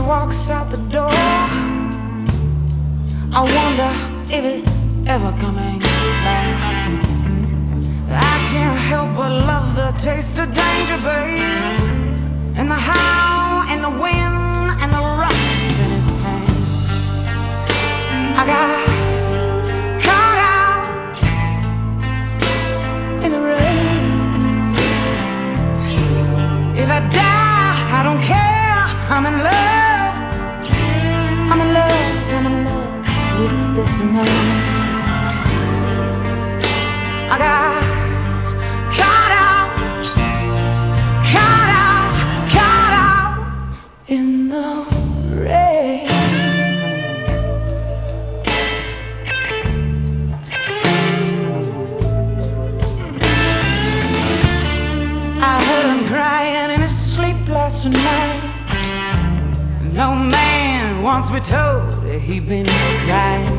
walks out the door, I wonder if it's ever coming back. I can't help but love the taste of danger, babe, and the how and the when and the rough in his hands. I got caught out in the rain. If I die, I don't care. I'm in love. I'm in love. I'm in love with this man. I got caught out in the rain. I heard him crying in his sleep last night. No man wants to be told that he's been crying.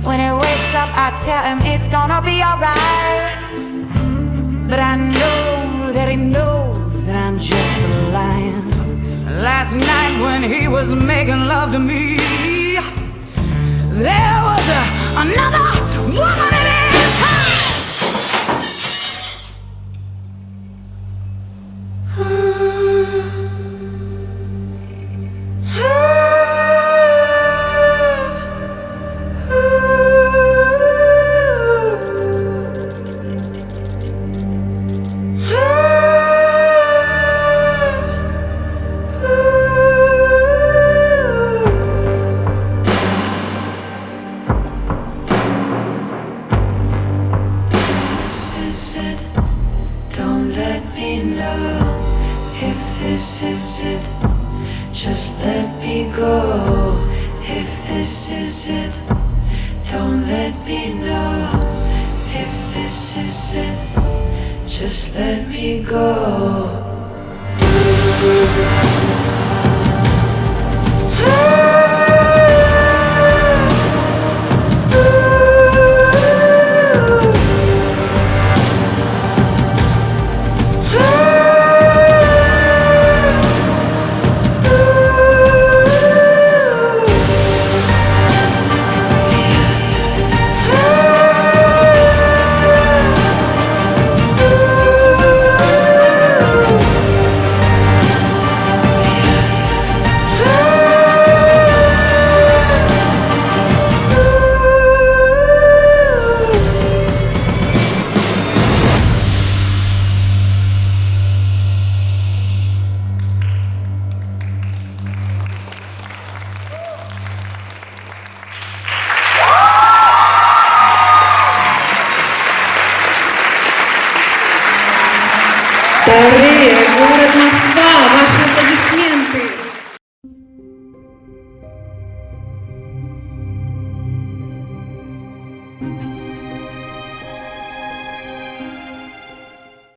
When he wakes up, I tell him it's gonna be alright. But I know that he knows that I'm just lying. Last night when he was making love to me, there was another woman in his house. This is it, just let me go. If this is it, don't let me know. If this is it, just let me go. Dareya, город Москва, ваши аплодисменты.